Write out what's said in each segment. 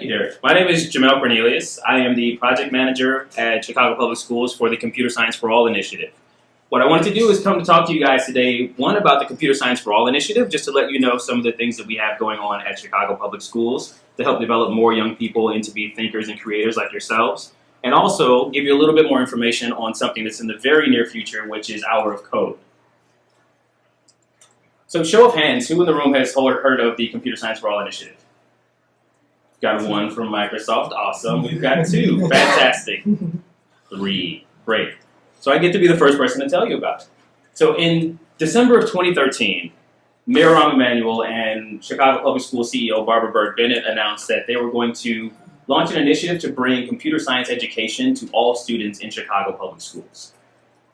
Thank you, Derek. My name is Jamal Cornelious. I am the project manager at Chicago Public Schools for the Computer Science for All initiative. What I wanted to do is come to talk to you guys today, one, about the Computer Science for All initiative, just to let you know some of the things that we have going on at Chicago Public Schools to help develop more young people into be thinkers and creators like yourselves, and also give you a little bit more information on something that's in the very near future, which is Hour of Code. So show of hands, who in the room has heard of the Computer Science for All initiative? Got one from Microsoft, awesome. We've got two, fantastic. Three, great. So I get to be the first person to tell you about it. So in December of 2013, Mayor Rahm Emanuel and Chicago Public School CEO Barbara Byrd-Bennett announced that they were going to launch an initiative to bring computer science education to all students in Chicago Public Schools.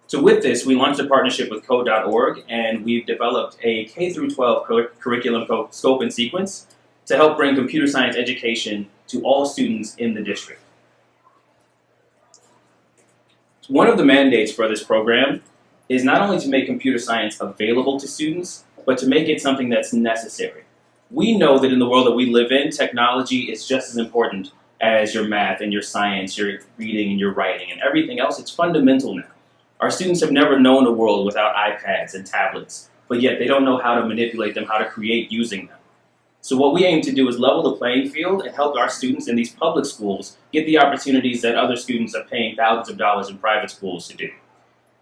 So with this, we launched a partnership with Code.org, and we've developed a K-12 curriculum scope and sequence to help bring computer science education to all students in the district. One of the mandates for this program is not only to make computer science available to students, but to make it something that's necessary. We know that in the world that we live in, technology is just as important as your math and your science, your reading and your writing and everything else. It's fundamental now. Our students have never known a world without iPads and tablets, but yet they don't know how to manipulate them, how to create using them. So what we aim to do is level the playing field and help our students in these public schools get the opportunities that other students are paying thousands of dollars in private schools to do.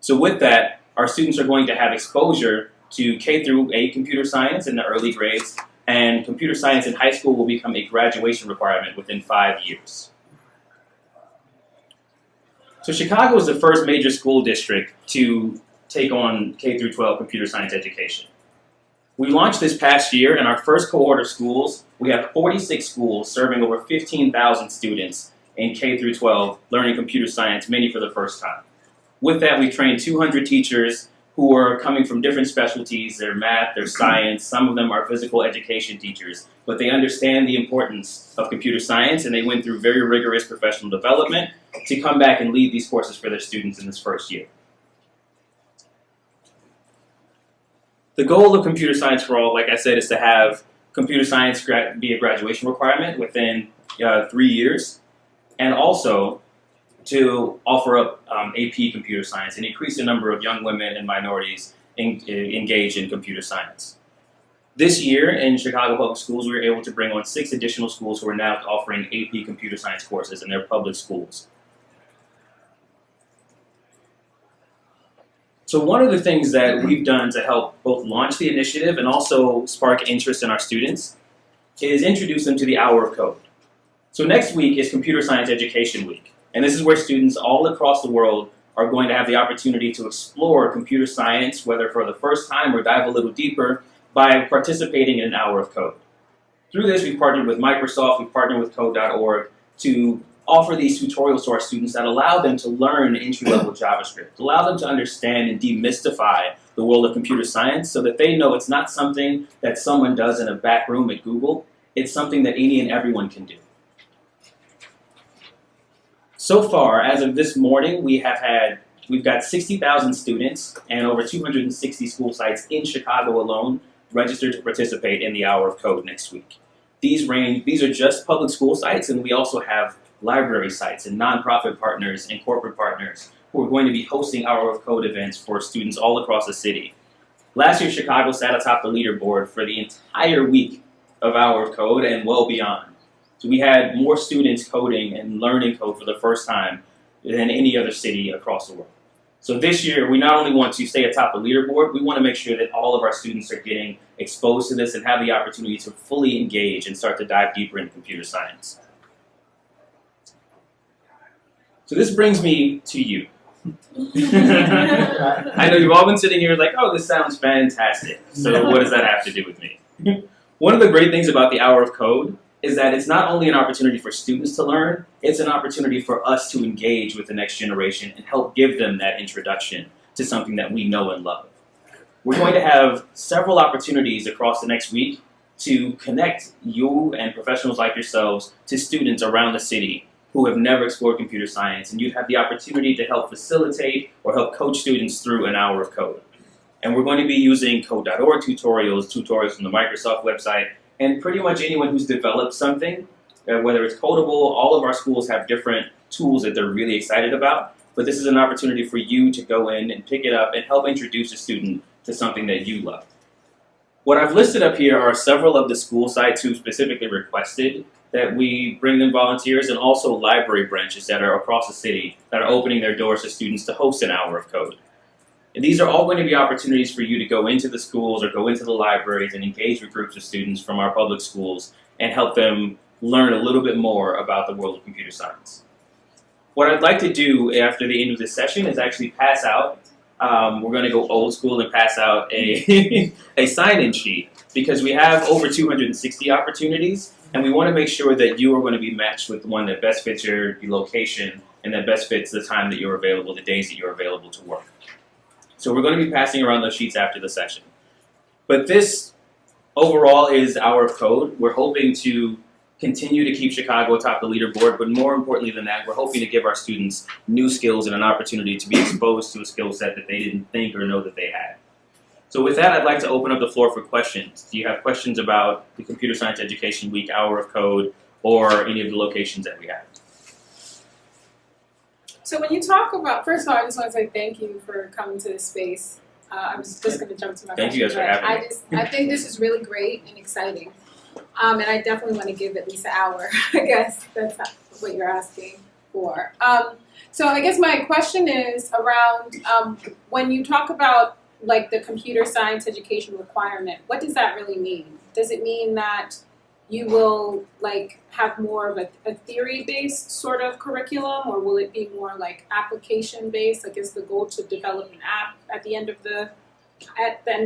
So with that, our students are going to have exposure to K-8 computer science in the early grades, and computer science in high school will become a graduation requirement within 5 years. So Chicago is the first major school district to take on K-12 computer science education. We launched this past year. In our first cohort of schools, we have 46 schools serving over 15,000 students in K-12 learning computer science, many for the first time. With that, we trained 200 teachers who are coming from different specialties, their math, their science. Some of them are physical education teachers, but they understand the importance of computer science, and they went through very rigorous professional development to come back and lead these courses for their students in this first year. The goal of Computer Science for All, like I said, is to have computer science be a graduation requirement within 3 years, and also to offer up AP computer science and increase the number of young women and minorities engaged in computer science. This year in Chicago Public Schools, we were able to bring on 6 additional schools who are now offering AP computer science courses in their public schools. So one of the things that we've done to help both launch the initiative and also spark interest in our students is introduce them to the Hour of Code. So next week is Computer Science Education Week, and this is where students all across the world are going to have the opportunity to explore computer science, whether for the first time or dive a little deeper, by participating in an Hour of Code. Through this, we've partnered with Microsoft, we've partnered with Code.org to offer these tutorials to our students that allow them to learn entry-level JavaScript, allow them to understand and demystify the world of computer science so that they know it's not something that someone does in a back room at Google, it's something that any and everyone can do. So far, as of this morning, we've got 60,000 students and over 260 school sites in Chicago alone registered to participate in the Hour of Code next week. These are just public school sites, and we also have library sites and nonprofit partners and corporate partners who are going to be hosting Hour of Code events for students all across the city. Last year, Chicago sat atop the leaderboard for the entire week of Hour of Code and well beyond. So we had more students coding and learning code for the first time than any other city across the world. So this year, we not only want to stay atop the leaderboard, we want to make sure that all of our students are getting exposed to this and have the opportunity to fully engage and start to dive deeper into computer science. So this brings me to you. I know you've all been sitting here like, oh, this sounds fantastic. So what does that have to do with me? One of the great things about the Hour of Code is that it's not only an opportunity for students to learn, it's an opportunity for us to engage with the next generation and help give them that introduction to something that we know and love. We're going to have several opportunities across the next week to connect you and professionals like yourselves to students around the city who have never explored computer science, and you'd have the opportunity to help facilitate or help coach students through an Hour of Code. And we're going to be using Code.org tutorials from the Microsoft website, and pretty much anyone who's developed something whether it's codable, all of our schools have different tools that they're really excited about. But this is an opportunity for you to go in and pick it up and help introduce a student to something that you love. What I've listed up here are several of the school sites who specifically requested that we bring them volunteers, and also library branches that are across the city that are opening their doors to students to host an hour of code. And these are all going to be opportunities for you to go into the schools or go into the libraries and engage with groups of students from our public schools and help them learn a little bit more about the world of computer science. What I'd like to do after the end of this session is actually pass out. We're going to go old school and pass out a, a sign-in sheet, because we have over 260 opportunities, and we want to make sure that you are going to be matched with the one that best fits your location and that best fits the time that you're available, the days that you're available to work. So we're going to be passing around those sheets after the session. But this overall is Hour of Code. We're hoping to continue to keep Chicago atop the leaderboard, but more importantly than that, we're hoping to give our students new skills and an opportunity to be exposed to a skill set that they didn't think or know that they had. So with that, I'd like to open up the floor for questions. Do you have questions about the Computer Science Education Week, Hour of Code, or any of the locations that we have? So when you talk about, first of all, I just want to say thank you for coming to this space. I was just going to jump to my question. Thank you guys for having me. I think this is really great and exciting. And I definitely want to give at least an hour. I guess that's what you're asking for. So I guess my question is around when you talk about like the computer science education requirement, what does that really mean? Does it mean that you will like have more of a theory-based sort of curriculum, or will it be more like application-based? Like, is the goal to develop an app at the end of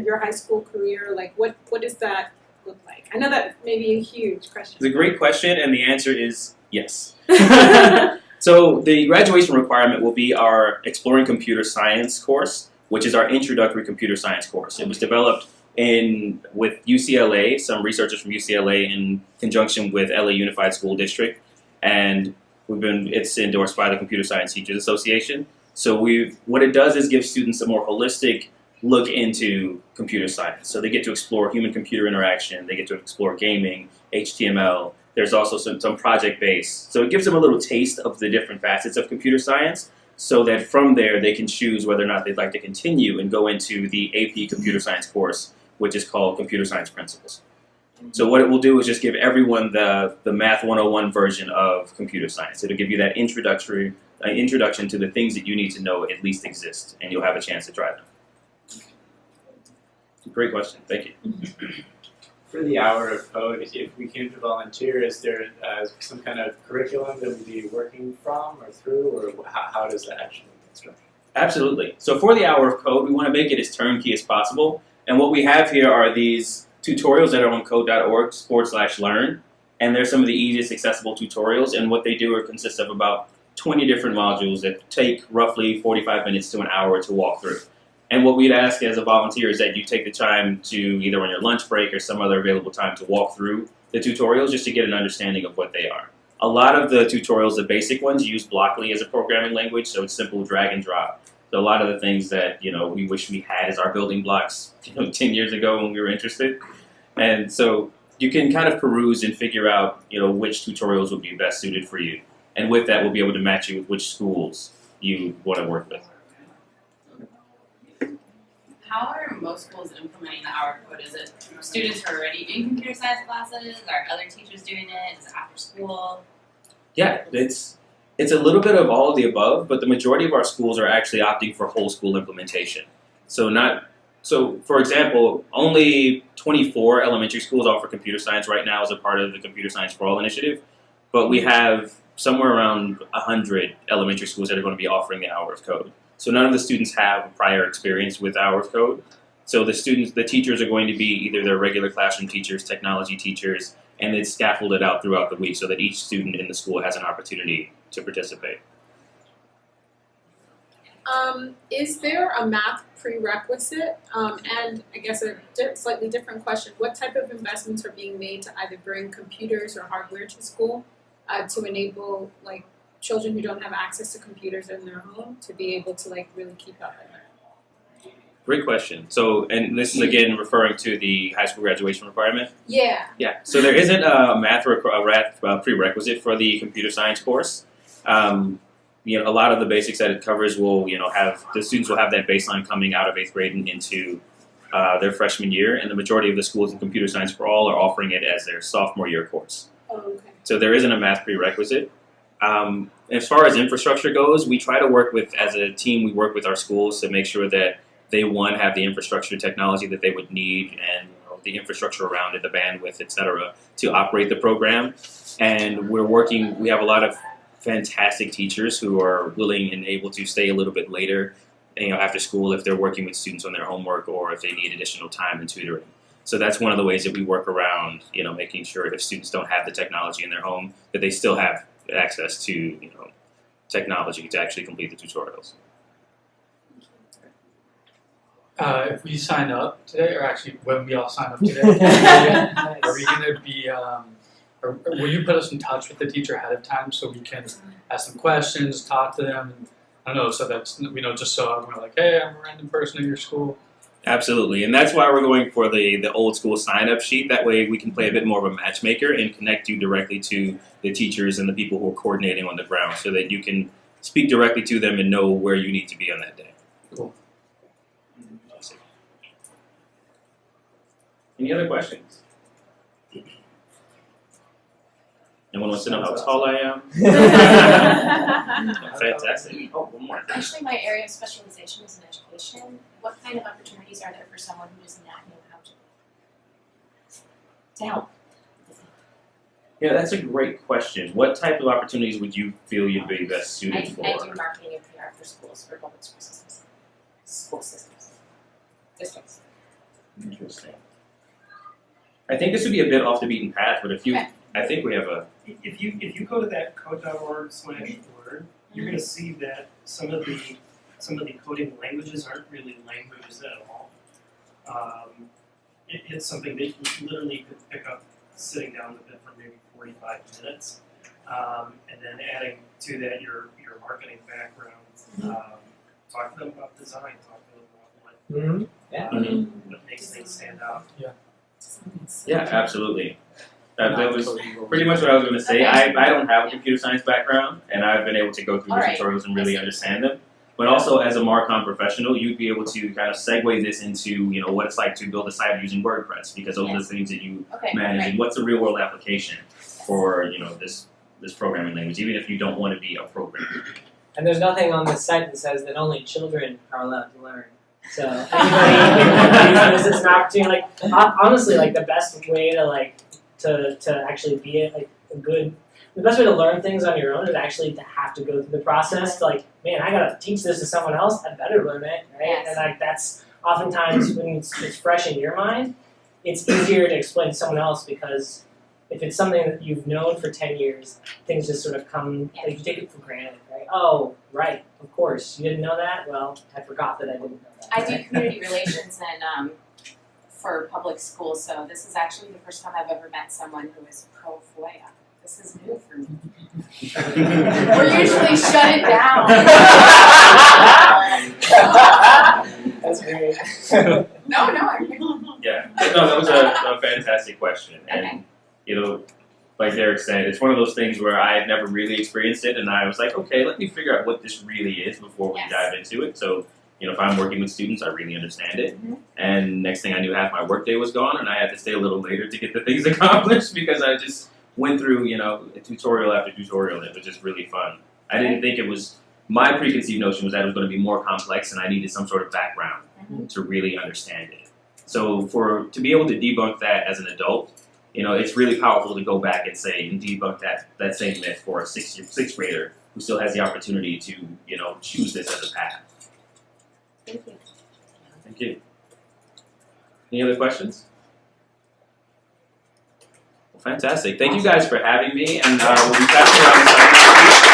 your high school career? Like, what does that look like? I know that may be a huge question. It's a great question, and the answer is yes. So the graduation requirement will be our Exploring Computer Science course, which is our introductory computer science course. It was developed with UCLA, some researchers from UCLA in conjunction with LA Unified School District, and it's endorsed by the Computer Science Teachers Association. So what it does is give students a more holistic look into computer science. So they get to explore human-computer interaction, they get to explore gaming, HTML. There's also some project-based. So it gives them a little taste of the different facets of computer science, so that from there they can choose whether or not they'd like to continue and go into the AP Computer Science course, which is called Computer Science Principles. So what it will do is just give everyone the Math 101 version of computer science. It'll give you that introduction to the things that you need to know at least exist, and you'll have a chance to try them. Great question. Thank you. For the Hour of Code, if we came to volunteer, is there some kind of curriculum that we'd be working from or through, or how does that actually get structured? Absolutely. So for the Hour of Code, we want to make it as turnkey as possible. And what we have here are these tutorials that are on code.org/learn. And they're some of the easiest accessible tutorials. And what they do consist of about 20 different modules that take roughly 45 minutes to an hour to walk through. And what we'd ask as a volunteer is that you take the time to, either on your lunch break or some other available time, to walk through the tutorials just to get an understanding of what they are. A lot of the tutorials, the basic ones, use Blockly as a programming language, so it's simple drag and drop. So a lot of the things that we wish we had as our building blocks 10 years ago when we were interested. And so you can kind of peruse and figure out which tutorials would be best suited for you. And with that, we'll be able to match you with which schools you want to work with. How are most schools implementing the Hour of Code? Is it students who are already in computer science classes? Are other teachers doing it? Is it after school? Yeah, it's a little bit of all of the above, but the majority of our schools are actually opting for whole school implementation. So for example, only 24 elementary schools offer computer science right now as a part of the Computer Science for All initiative, but we have somewhere around 100 elementary schools that are going to be offering the Hour of Code. So none of the students have prior experience with Hour of Code. So the teachers are going to be either their regular classroom teachers, technology teachers, and it's scaffolded out throughout the week so that each student in the school has an opportunity to participate. Is there a math prerequisite? And I guess a slightly different question, what type of investments are being made to either bring computers or hardware to school to enable children who don't have access to computers in their home to be able to really keep up in it? Great question. So, and this is again referring to the high school graduation requirement. Yeah. Yeah. So there isn't a math prerequisite for the computer science course. A lot of the basics that it covers will, have the students will have that baseline coming out of 8th grade and into their freshman year, and the majority of the schools in computer science for all are offering it as their sophomore year course. Oh, okay. So there isn't a math prerequisite. As far as infrastructure goes, we try to work with, as a team, we work with our schools to make sure that they, one, have the infrastructure technology that they would need and the infrastructure around it, the bandwidth, et cetera, to operate the program. And we have a lot of fantastic teachers who are willing and able to stay a little bit later, after school if they're working with students on their homework or if they need additional time and tutoring. So that's one of the ways that we work around, making sure if students don't have the technology in their home, that they still have access to, technology to actually complete the tutorials. If we sign up today, or actually when we all sign up today, are we going to be, or will you put us in touch with the teacher ahead of time so we can ask them questions, talk to them, and I don't know, so that's, just so we're like, hey, I'm a random person at your school. Absolutely, and that's why we're going for the old school sign-up sheet. That way we can play a bit more of a matchmaker and connect you directly to the teachers and the people who are coordinating on the ground so that you can speak directly to them and know where you need to be on that day. Cool. Any other questions? Anyone wants to know how tall I am? Fantastic. Oh, one more. Actually, my area of specialization is in education. What kind of opportunities are there for someone who does not know how to help? Yeah, that's a great question. What type of opportunities would you feel you'd be best suited for? I do marketing and PR for schools, for public school systems. Districts. Interesting. I think this would be a bit off the beaten path, but if you, Okay. I think we have a. If you go to that code.org/word, you're going to see that some of the coding languages aren't really languages at all. It's something that you literally could pick up sitting down with it for maybe 45 minutes, and then adding to that your marketing background. Talk to them about design. Talk to them about what makes things stand out. Yeah, absolutely. That was pretty much what I was going to say. I don't have a computer science background, and I've been able to go through the tutorials and really understand them. But also, as a Marcom professional, you'd be able to kind of segue this into, what it's like to build a site using WordPress, because those are the things that you manage. And what's the real world application for, this programming language, even if you don't want to be a programmer. And there's nothing on this site that says that only children are allowed to learn. So anybody can use this as an opportunity. Honestly, the best way to actually be the best way to learn things on your own is actually to have to go through the process. Man, I gotta teach this to someone else. I better learn it, right? Yes. And that's oftentimes when it's fresh in your mind, it's easier to explain to someone else because if it's something that you've known for 10 years, things just sort of come, you take it for granted, right? Oh, right, of course. You didn't know that? Well, I forgot that I didn't know that. I do community relations and for public schools, so this is actually the first time I've ever met someone who is pro FOIA. This is new for me. We're usually shut it down. That's great. No, I really. Yeah, no, that was a fantastic question. And, like Derek said, it's one of those things where I had never really experienced it, and I was like, okay, let me figure out what this really is before we dive into it. So, if I'm working with students, I really understand it. And next thing I knew, half my workday was gone, and I had to stay a little later to get the things accomplished because I just went through, a tutorial after tutorial, and it was just really fun. I didn't think it was, my preconceived notion was that it was going to be more complex, and I needed some sort of background to really understand it. So to be able to debunk that as an adult, it's really powerful to go back and say and debunk that same myth for a sixth grader who still has the opportunity to, choose this as a path. Thank you. Thank you. Any other questions? Well, fantastic. Thank you guys for having me, and we'll be back around the